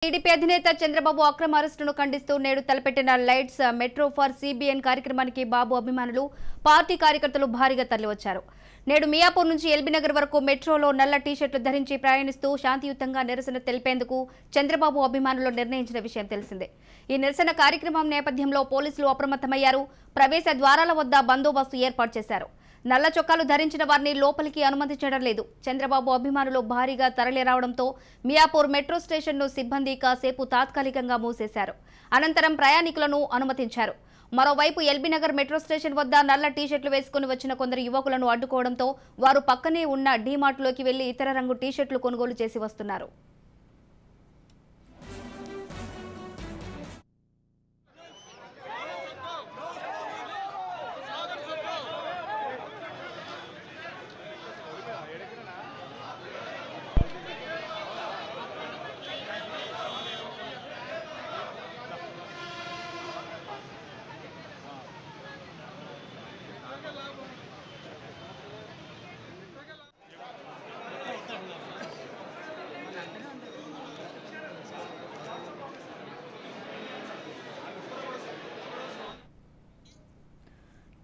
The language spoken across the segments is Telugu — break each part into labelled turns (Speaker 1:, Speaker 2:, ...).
Speaker 1: టీడీపీ అధినేత చంద్రబాబు అక్రమ అరెస్టును ఖండిస్తూ నేడు తలపెట్టిన లైట్స్ మెట్రో ఫర్ సిబిఎన్ కార్యక్రమానికి బాబు అభిమానులు పార్టీ కార్యకర్తలు భారీగా తరలివచ్చారు. నేడు మియాపూర్ నుంచి ఎల్బీనగర్ వరకు మెట్రోలో నల్ల టీషర్ట్లు ధరించి ప్రయాణిస్తూ శాంతియుతంగా నిరసన తెలిపేందుకు చంద్రబాబు అభిమానులు నిర్ణయించిన విషయం తెలిసిందే. ఈ నిరసన కార్యక్రమం నేపథ్యంలో పోలీసులు అప్రమత్తమయ్యారు. ప్రవేశ ద్వారాల వద్ద బందోబస్తు ఏర్పాటు చేశారు. నల్ల చొక్కాలు ధరించిన వారిని లోపలికి అనుమతించడం లేదు. చంద్రబాబు అభిమానులు భారీగా తరలి రావడంతో మియాపూర్ మెట్రో స్టేషన్ను సిబ్బంది కాసేపు తాత్కాలికంగా మూసేశారు. అనంతరం ప్రయాణికులను అనుమతించారు. మరోవైపు ఎల్బీనగర్ మెట్రో స్టేషన్ వద్ద నల్ల టీషర్ట్లు వేసుకుని వచ్చిన కొందరు యువకులను అడ్డుకోవడంతో వారు పక్కనే ఉన్న డీమార్ట్లోకి వెళ్లి ఇతర రంగు టీషర్ట్లు కొనుగోలు చేసి వస్తున్నారు.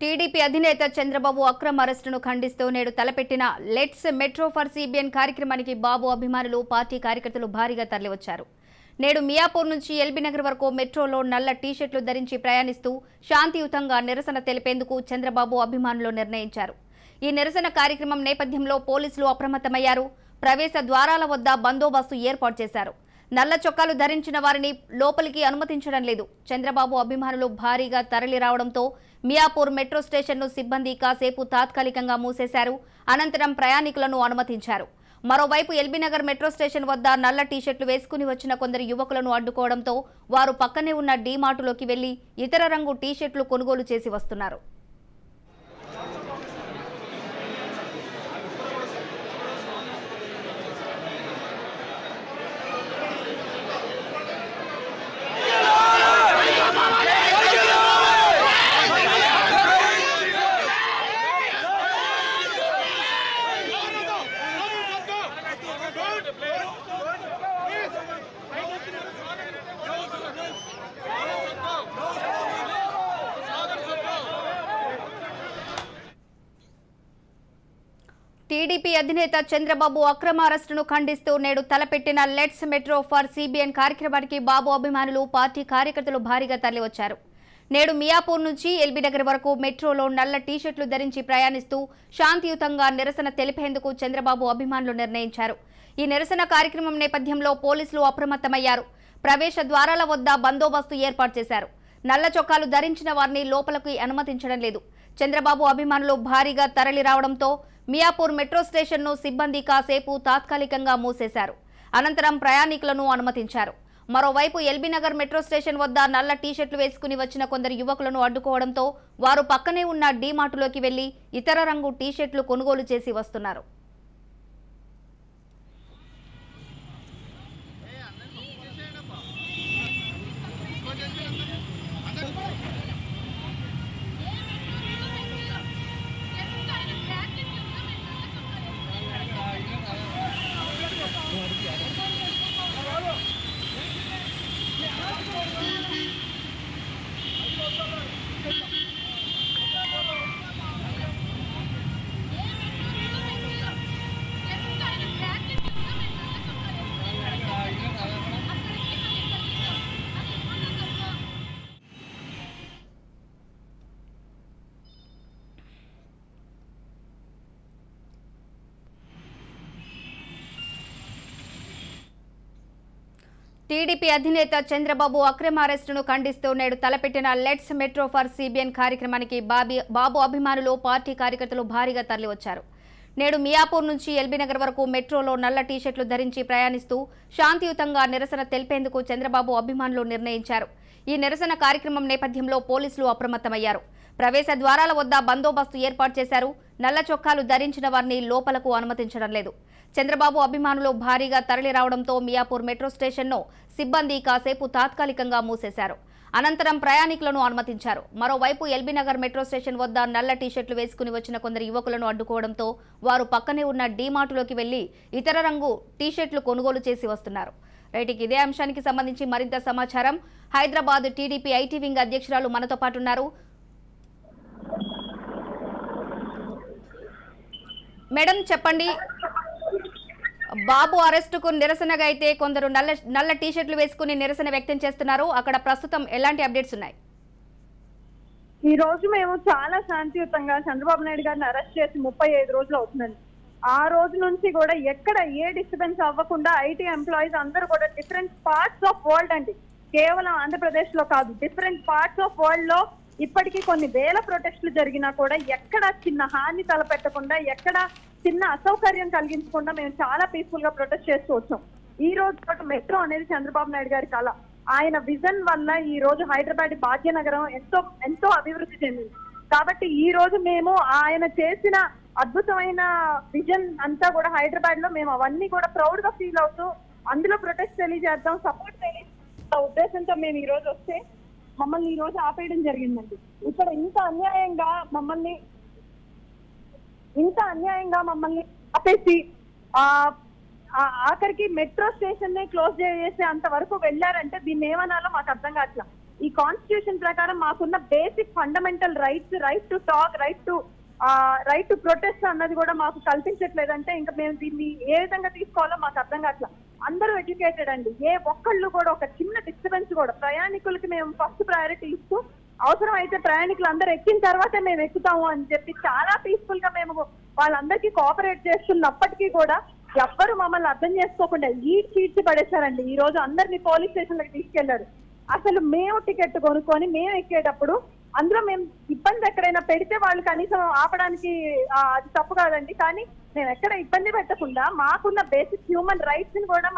Speaker 1: టీడీపీ అధినేత చంద్రబాబు అక్రమ అరెస్టును ఖండిస్తూ నేడు తలపెట్టిన లెట్స్ మెట్రో ఫర్ సిబిఎన్ కార్యక్రమానికి బాబు అభిమానులు పార్టీ కార్యకర్తలు భారీగా తరలివచ్చారు. నేడు మియాపూర్ నుంచి ఎల్బీనగర్ వరకు మెట్రోలో నల్ల టీషర్ట్లు ధరించి ప్రయాణిస్తూ శాంతియుతంగా నిరసన తెలిపేందుకు చంద్రబాబు అభిమానులు నిర్ణయించారు. ఈ నిరసన కార్యక్రమం నేపథ్యంలో పోలీసులు అప్రమత్తమయ్యారు. ప్రవేశ ద్వారాల వద్ద బందోబస్తు ఏర్పాటు చేశారు. నల్ల చొక్కాలు ధరించిన వారిని లోపలికి అనుమతించడం లేదు. చంద్రబాబు అభిమానులు భారీగా తరలి రావడంతో మియాపూర్ మెట్రో స్టేషన్ను సిబ్బంది కాసేపు తాత్కాలికంగా మూసేశారు. అనంతరం ప్రయాణికులను అనుమతించారు. మరోవైపు ఎల్బీనగర్ మెట్రో స్టేషన్ వద్ద నల్ల టీషర్ట్లు వేసుకుని వచ్చిన కొందరు యువకులను అడ్డుకోవడంతో వారు పక్కనే ఉన్న డీమార్టులోకి వెళ్లి ఇతర రంగు టీషర్ట్లు కొనుగోలు చేసి వస్తున్నారు. టీడీపీ అధినేత చంద్రబాబు అక్రమ అరెస్టును ఖండిస్తూ నేడు తలపెట్టిన లెట్స్ మెట్రో ఫర్ సిబిఎన్ కార్యక్రమానికి బాబు అభిమానులు పార్టీ కార్యకర్తలు భారీగా తరలివచ్చారు. నేడు మియాపూర్ నుంచి ఎల్బీనగర్ వరకు మెట్రోలో నల్ల టీషర్ట్లు ధరించి ప్రయాణిస్తూ శాంతియుతంగా నిరసన తెలిపేందుకు చంద్రబాబు అభిమానులు నిర్ణయించారు. ఈ నిరసన కార్యక్రమం నేపథ్యంలో పోలీసులు అప్రమత్తమయ్యారు. ప్రవేశ ద్వారాల వద్ద బందోబస్తు ఏర్పాటు చేశారు. నల్ల చొక్కాలు ధరించిన వారిని లోపలికి అనుమతించడం లేదు. చంద్రబాబు అభిమానులు భారీగా తరలి రావడంతో మియాపూర్ మెట్రో స్టేషన్ను సిబ్బంది కాసేపు తాత్కాలికంగా మూసేశారు. అనంతరం ప్రయాణికులను అనుమతించారు. మరోవైపు ఎల్బీనగర్ మెట్రో స్టేషన్ వద్ద నల్ల టీషర్ట్లు వేసుకుని వచ్చిన కొందరు యువకులను అడ్డుకోవడంతో వారు పక్కనే ఉన్న డీమార్టులోకి వెళ్లి ఇతర రంగు టీషర్ట్లు కొనుగోలు చేసి వస్తున్నారు. టీడీపీ అధినేత చంద్రబాబు అక్రమ అరెస్టును ఖండిస్తూ నేడు తలపెట్టిన లెట్స్ మెట్రో ఫర్ సిబిఎన్ కార్యక్రమానికి బాబు అభిమానులు పార్టీ కార్యకర్తలు భారీగా తరలివచ్చారు. నేడు మియాపూర్ నుంచి ఎల్బీనగర్ వరకు మెట్రోలో నల్ల టీషర్ట్లు ధరించి ప్రయాణిస్తూ శాంతియుతంగా నిరసన తెలిపేందుకు చంద్రబాబు అభిమానులు నిర్ణయించారు. ఈ నిరసన కార్యక్రమం నేపథ్యంలో పోలీసులు అప్రమత్తమయ్యారు. ప్రవేశ ద్వారాల వద్ద బందోబస్తు ఏర్పాటు చేశారు. నల్ల చొక్కాలు ధరించిన వారిని లోపలకు అనుమతించడం లేదు. చంద్రబాబు అభిమానులు భారీగా తరలి రావడంతో మియాపూర్ మెట్రో స్టేషన్ను సిబ్బంది కాసేపు తాత్కాలికంగా మూసేశారు. అనంతరం ప్రయాణికులను అనుమతించారు. మరోవైపు ఎల్బీనగర్ మెట్రో స్టేషన్ వద్ద నల్ల టీషర్ట్లు వేసుకుని వచ్చిన కొందరు యువకులను అడ్డుకోవడంతో వారు పక్కనే ఉన్న డీమార్టులోకి వెళ్లి ఇతర రంగు టీషర్ట్లు కొనుగోలు చేసి వస్తున్నారు. రైట్, ఇదే అంశానికి సంబంధించి మరింత సమాచారం హైదరాబాద్ టీడీపీ ఐటీ వింగ్ అధ్యక్షురాలు మనతో పాటు ఉన్నారు. మేడం చెప్పండి, బాబు అరెస్టుకు నిరసనగా అయితే కొందరు నల్ల టీషర్ట్లు వేసుకుని నిరసన వ్యక్తం చేస్తున్నారు. అక్కడ ప్రస్తుతం ఎలాంటి అప్డేట్స్ ఉన్నాయి?
Speaker 2: ఈ రోజు మేము చాలా శాంతియుతంగా చంద్రబాబు నాయుడు గారిని అరెస్ట్ చేసి 35 రోజులు అవుతుందండి. ఆ రోజు నుంచి కూడా ఎక్కడ ఏ డిస్టర్బెన్స్ అవ్వకుండా ఐటీ ఎంప్లాయీస్ అందరూ కూడా డిఫరెంట్ పార్ట్స్ ఆఫ్ వరల్డ్ అండి, కేవలం ఆంధ్రప్రదేశ్ లో కాదు, డిఫరెంట్ పార్ట్స్ ఆఫ్ వరల్డ్ లో ఇప్పటికీ కొన్ని వేల ప్రొటెస్టులు జరిగినా కూడా ఎక్కడ చిన్న హాని తలపెట్టకుండా, ఎక్కడ చిన్న అసౌకర్యం కలిగించకుండా మేము చాలా పీస్ఫుల్ గా ప్రొటెస్ట్ చేస్తూ వచ్చాం. ఈ రోజు పాటు మెట్రో అనేది చంద్రబాబు నాయుడు గారి కళ. ఆయన విజన్ వల్ల ఈ రోజు హైదరాబాద్ భాగ్యనగరం ఎంతో అభివృద్ధి చెందింది. కాబట్టి ఈ రోజు మేము ఆయన చేసిన అద్భుతమైన విజన్ అంతా కూడా హైదరాబాద్ లో మేము అవన్నీ కూడా ప్రౌడ్ గా ఫీల్ అవుతూ అందులో ప్రొటెస్ట్ తెలియజేద్దాం, సపోర్ట్ తెలియజేద్దాం ఉద్దేశంతో మేము ఈ రోజు వస్తే మమ్మల్ని ఈ రోజు ఆపేయడం జరిగిందండి. ఇక్కడ ఇంత అన్యాయంగా మమ్మల్ని ఆపేసి ఆఖరికి మెట్రో స్టేషన్ నే క్లోజ్ చేసే అంత వరకు వెళ్ళారంటే దీన్ని ఏమనాలో మాకు అర్థం కావట్లా. ఈ కాన్స్టిట్యూషన్ ప్రకారం మాకున్న basic fundamental rights, right to talk, right to protest అన్నది కూడా మాకు కల్పించట్లేదంటే ఇంకా మేము దీన్ని ఏ విధంగా తీసుకోవాలో మాకు అర్థం కావట్లా. అందరూ ఎడ్యుకేటెడ్ అండి, ఏ ఒక్కళ్ళు కూడా ఒక చిన్న డిస్టర్బెన్స్ కూడా ప్రయాణికులకి మేము ఫస్ట్ ప్రయారిటీ ఇస్తూ అవసరం అయితే ప్రయాణికులు అందరూ ఎక్కిన తర్వాతే మేము ఎక్కుతాము అని చెప్పి చాలా పీస్ఫుల్ గా మేము వాళ్ళందరికీ కోఆపరేట్ చేస్తున్నప్పటికీ కూడా ఎవ్వరు మమ్మల్ని అర్థం చేసుకోకుండా చీడ్చి పడేశారండి. ఈ రోజు అందరినీ పోలీస్ స్టేషన్లకు తీసుకెళ్లారు. అసలు మేము టికెట్ కొనుక్కొని మేము ఎక్కేటప్పుడు అందులో మేము ఇబ్బంది ఎక్కడైనా పెడితే వాళ్ళు కనీసం ఆపడానికి అది తప్పు కాదండి, కానీ మేము ఎక్కడ ఇబ్బంది పెట్టకుండా మాకున్న బేసిక్ హ్యూమన్ రైట్స్ ని కూడా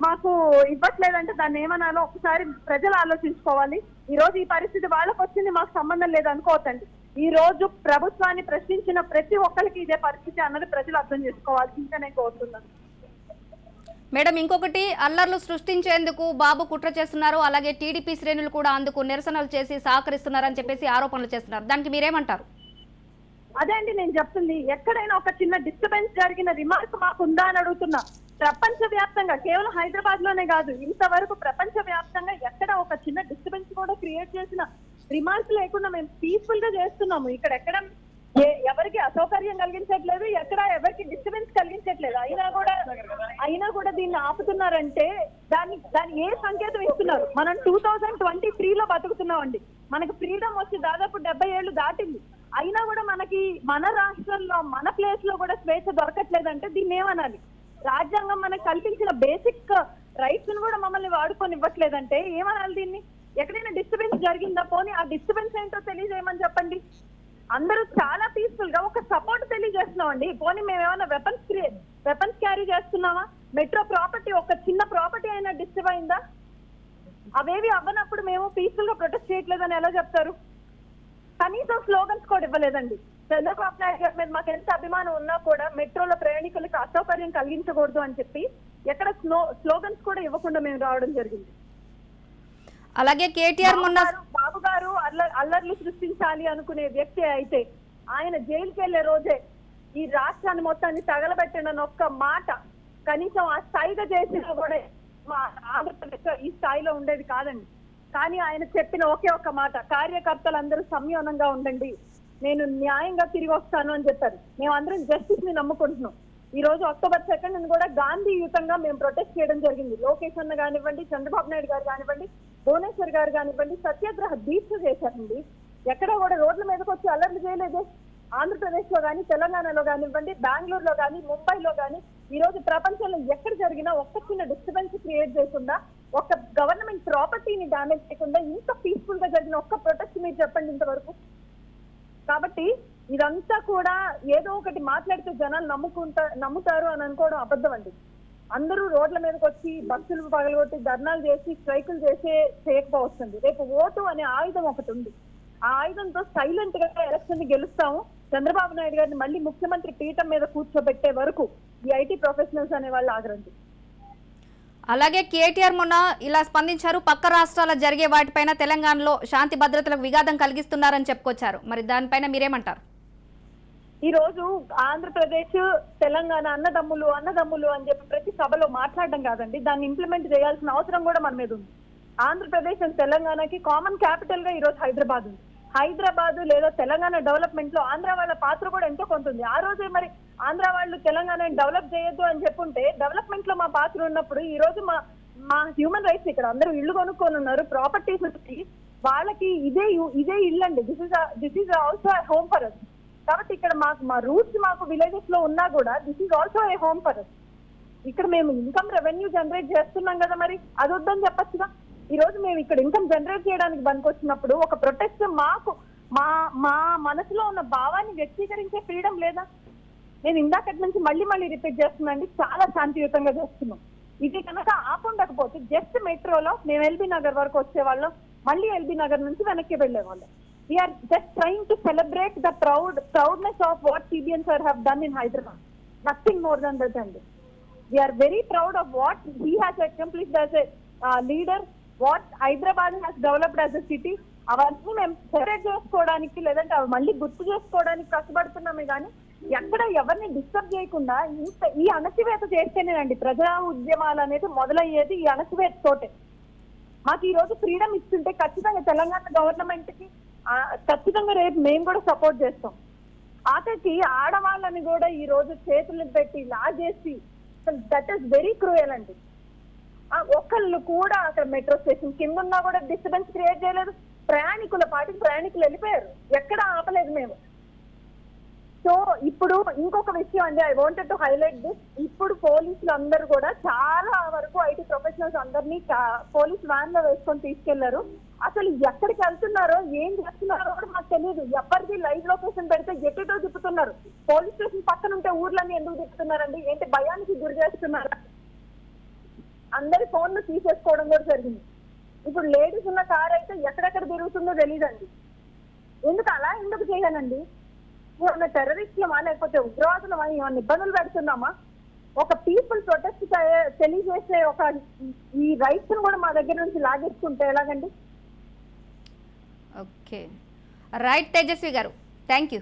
Speaker 2: మాకు ఇవ్వట్లేదంటే దాన్ని ఏమనాలో ఒకసారి ప్రజలు ఆలోచించుకోవాలి. ఈ రోజు ఈ పరిస్థితి వాళ్ళకు వచ్చింది, మాకు సంబంధం లేదు అనుకోవద్దండి. ఈ రోజు ప్రభుత్వాన్ని ప్రశ్నించిన ప్రతి ఒక్కరికి ఇదే పరిస్థితి అన్నది ప్రజలు అర్థం చేసుకోవాల్సిందే నేను కోరుతున్నాను.
Speaker 1: మేడం, ఇంకొకటి, అల్లర్లు సృష్టించేందుకు బాబు కుట్ర చేస్తున్నారు, అలాగే టీడీపీ శ్రేణులు కూడా అందుకు నిరసనలు చేసి సహకరిస్తున్నారని చెప్పేసి ఆరోపణలు చేస్తున్నారు. దానికి మీరేమంటారు?
Speaker 2: అదే అండి నేను చెప్తుంది, ఎక్కడైనా ఒక చిన్న డిస్టర్బెన్స్ జరిగిన రిమార్క్ మాకు ఉందా అని అడుగుతున్నా. ప్రపంచ వ్యాప్తంగా కేవలం హైదరాబాద్ లోనే కాదు, ఇంతవరకు ప్రపంచ వ్యాప్తంగా ఎక్కడ ఒక చిన్న డిస్టర్బెన్స్ కూడా క్రియేట్ చేసిన రిమార్క్ లేకుండా మేము పీస్ఫుల్ గా చేస్తున్నాము. ఇక్కడ ఎక్కడ ఎవరికి అసౌకర్యం కలిగించట్లేదు, ఎక్కడ ఎవరికి డిస్టర్బెన్స్ కలిగించట్లేదు. అయినా కూడా దీన్ని ఆపుతున్నారంటే దాన్ని ఏ సంకేతం ఇస్తున్నారు? మనం 2023లో బతుకుతున్నామండి. మనకు ఫ్రీడమ్ వచ్చి దాదాపు 70 ఏళ్ళు దాటింది. అయినా కూడా మనకి మన రాష్ట్రంలో మన ప్లేస్ లో కూడా స్వేచ్ఛ దొరకట్లేదంటే దీన్ని ఏమనాలి? రాజ్యాంగం మనకు కల్పించిన బేసిక్ రైట్స్ ను కూడా మమ్మల్ని వాడుకొని ఇవ్వట్లేదంటే ఏమనాలి దీన్ని? ఎక్కడైనా డిస్టర్బెన్స్ జరిగిందా, పోనీ ఆ డిస్టర్బెన్స్ ఏంటో తెలియజేయమని చెప్పండి. అందరూ చాలా పీస్ఫుల్ గా ఒక సపోర్ట్ తెలియజేస్తున్నాం అండి. పోనీ మేము ఏమైనా వెపన్స్ క్యారీ చేస్తున్నామా? మెట్రో ప్రాపర్టీ ఒక చిన్న ప్రాపర్టీ అయినా డిస్టర్బ్ అయిందా? అవేవి అవ్వనప్పుడు మేము పీస్ఫుల్ గా ప్రొటెస్ట్ చేయట్లేదని ఎలా చెప్తారు? కనీసం స్లోగన్స్ కూడా ఇవ్వలేదండి. చంద్రబాబు నాయుడు గారి మీద మాకు ఎంత అభిమానం ఉన్నా కూడా మెట్రోలో ప్రయాణికులకు అసౌకర్యం కలిగించకూడదు అని చెప్పి ఎక్కడ స్లోగన్స్ కూడా ఇవ్వకుండా మేము రావడం జరిగింది.
Speaker 1: అలాగే కేటీఆర్
Speaker 2: బాబు గారు అల్లర్లు సృష్టించాలి అనుకునే వ్యక్తి అయితే ఆయన జైలుకి వెళ్లే రోజే ఈ రాష్ట్రాన్ని మొత్తాన్ని తగలబెట్టండి ఒక్క మాట కనీసం ఆ స్థాయిగా చేసినా కూడా మా ఆంధ్రప్రదేశ్ ఈ స్థాయిలో ఉండేది కాదండి. కానీ ఆయన చెప్పిన ఒకే ఒక్క మాట, కార్యకర్తలందరూ సంయమనంగా ఉండండి, నేను న్యాయంగా తిరిగి వస్తాను అని చెప్పారు. మేము అందరం జస్టిస్ ని నమ్ముకుంటున్నాం. ఈ రోజు అక్టోబర్ 2 కూడా గాంధీయుతంగా మేము ప్రొటెస్ట్ చేయడం జరిగింది. లోకేష్ అన్న కానివ్వండి, చంద్రబాబు నాయుడు గారు కానివ్వండి, భువనేశ్వర్ గారు కానివ్వండి సత్యాగ్రహ దీక్ష చేశారండి. ఎక్కడ కూడా రోడ్ల మీదకి వచ్చి అల్లర్లు చేయలేదే. ఆంధ్రప్రదేశ్ లో కానీ, తెలంగాణలో కానివ్వండి, బెంగళూరులో కానీ, ముంబైలో కానీ ఈ రోజు ప్రపంచంలో ఎక్కడ జరిగినా ఒక్క చిన్న డిస్టర్బెన్స్ క్రియేట్ చేయకుండా, ఒక గవర్నమెంట్ ప్రాపర్టీని డ్యామేజ్ చేయకుండా ఇంత పీస్ఫుల్ గా జరిగిన ఒక్క ప్రొటెస్ట్ మీరు చెప్పండి ఇంతవరకు. కాబట్టి ఇదంతా కూడా ఏదో ఒకటి మాట్లాడితే జనాలు నమ్ముతారు అని అనుకోవడం అబద్ధం అండి. అందరూ రోడ్ల మీదకి వచ్చి బస్సులు పగలగొట్టి ధర్నాలు చేసి స్ట్రైకులు చేయకపోవస్తుంది. రేపు ఓటు అనే ఆయుధం ఒకటి ఉంది. ఆ ఆయుధంతో సైలెంట్ గా ఎలక్షన్ ని గెలుస్తాము. చంద్రబాబు నాయుడు గారిని మళ్ళీ ముఖ్యమంత్రి పీఠం మీద కూర్చోబెట్టే వరకు ఈ ఐటీ ప్రొఫెషనల్స్ అనే వాళ్ళు ఆగరండి.
Speaker 1: అలాగే కేటీఆర్ మొన్న ఇలా స్పందించారు, పక్క రాష్ట్రాల జరిగే వాటిపైన తెలంగాణలో శాంతి భద్రతలకు విఘాతం కలిగిస్తున్నారని చెప్పుకొచ్చారు. మరి దానిపైన మీరేమంటారు?
Speaker 2: ఈ రోజు ఆంధ్రప్రదేశ్ తెలంగాణ అన్నదమ్ములు అన్నదమ్ములు అని చెప్పి ప్రతి సభలో మాట్లాడడం కాదండి, దాన్ని ఇంప్లిమెంట్ చేయాల్సిన అవసరం కూడా మన మీద ఉంది. ఆంధ్రప్రదేశ్ అండ్ తెలంగాణకి కామన్ క్యాపిటల్ గా ఈ రోజు హైదరాబాద్ ఉంది. హైదరాబాద్ లేదా తెలంగాణ డెవలప్మెంట్ లో ఆంధ్ర వాళ్ళ పాత్ర కూడా ఎంతో కొంత ఉంది. ఆ రోజే మరి ఆంధ్ర వాళ్ళు తెలంగాణ డెవలప్ చేయొద్దు అని చెప్పుంటే డెవలప్మెంట్ లో మా పాత్ర ఉన్నప్పుడు ఈ రోజు మా హ్యూమన్ రైట్స్ ఇక్కడ అందరూ ఇల్లు కొనుక్కొని ఉన్నారు, ప్రాపర్టీస్ వాళ్ళకి ఇదే ఇల్లు అండి. This is also a home for us. కాబట్టి ఇక్కడ మా రూట్స్ మాకు విలేజెస్ లో ఉన్నా కూడా this is also a home for us. ఇక్కడ మేము ఇన్కమ్ రెవెన్యూ జనరేట్ చేస్తున్నాం కదా, మరి అది వద్దని చెప్పచ్చుగా. ఈ రోజు మేము ఇక్కడ ఇన్కమ్ జనరేట్ చేయడానికి పనికొచ్చినప్పుడు ఒక ప్రొటెస్ట్ మాకు మా మనసులో ఉన్న భావాన్ని వ్యక్తీకరించే ఫ్రీడమ్ లేదా? నేను ఇందాకటి నుంచి మళ్ళీ రిపీట్ చేస్తున్నాండి, చాలా శాంతియుతంగా చేస్తున్నాం. ఇది కనుక ఆపుండకపోతే జస్ట్ మెట్రోలో మేము ఎల్బీ నగర్ వరకు వచ్చేవాళ్ళం, మళ్ళీ ఎల్బీ నగర్ నుంచి వెనక్కి వెళ్ళేవాళ్ళం. We are just trying to celebrate the proudness of what CBN sir have done in Hyderabad. Nothing more than that అండి. We are very proud of what he has accomplished as a leader, what Hyderabad has developed as a city. అవన్నీ మేము సెపరేట్ చేసుకోవడానికి లేదంటే అవి మళ్ళీ గుర్తు చేసుకోవడానికి కష్టపడుతున్నామే కానీ ఎక్కడ ఎవరిని డిస్టర్బ్ చేయకుండా ఈ అణచివేత చేస్తేనేనండి ప్రజా ఉద్యమాలు అనేది మొదలయ్యేది. ఈ అణచివేత తోటే మాకు ఈ రోజు ఫ్రీడమ్ ఇస్తుంటే ఖచ్చితంగా తెలంగాణ గవర్నమెంట్ కి ఖచ్చితంగా రేపు మేము కూడా సపోర్ట్ చేస్తాం. ఆఖరికి ఆడవాళ్ళని కూడా ఈ రోజు చేతులు పెట్టి లాగేసి దట్ ఈస్ వెరీ క్రూయల్ అండి. ఒకళ్ళు కూడా అక్కడ మెట్రో స్టేషన్ కింద ఉన్నా కూడా డిస్టర్బెన్స్ క్రియేట్ చేయలేదు. ప్రయాణికుల పాటికి ప్రయాణికులు వెళ్ళిపోయారు, ఎక్కడ ఆపలేదు మేము. సో ఇప్పుడు ఇంకొక విషయం అండి, I wanted to highlight this. ఇప్పుడు పోలీసులు అందరూ కూడా చాలా వరకు ఐటీ ప్రొఫెషనల్స్ అందరినీ పోలీస్ వ్యాన్ లో వేసుకొని తీసుకెళ్లారు. అసలు ఎక్కడికి వెళ్తున్నారో ఏం చేస్తున్నారో కూడా మాకు తెలియదు. ఎవరిది లైవ్ లొకేషన్ పెడితే ఎటుటో తిప్పుతున్నారు. పోలీస్ స్టేషన్ పక్కన ఉంటే ఊర్లన్నీ ఎందుకు తిప్పుతున్నారండి? ఏంటి భయానికి గురి చేస్తున్నారా? అందరి ఫోన్లు తీసేసుకోవడం కూడా జరిగింది. ఇప్పుడు లేడీస్ ఉన్న కార్ అయితే ఎక్కడెక్కడ తిరుగుతుందో తెలియదండి. ఎందుకు చేయగానండి? ఏమన్నా టెర్రరిస్టులమా లేకపోతే ఉగ్రవాదులమా? ఏమన్నా ఇబ్బందులు పెడుతున్నామా? ఒక పీపుల్ ప్రొటెస్ట్ తెలియజేసే ఈ రైట్స్ కూడా మా దగ్గర నుంచి లాగేసుకుంటే ఎలాగండి?
Speaker 1: ఓకే, రైట్ తేజస్వి గారు, థ్యాంక్ యూ.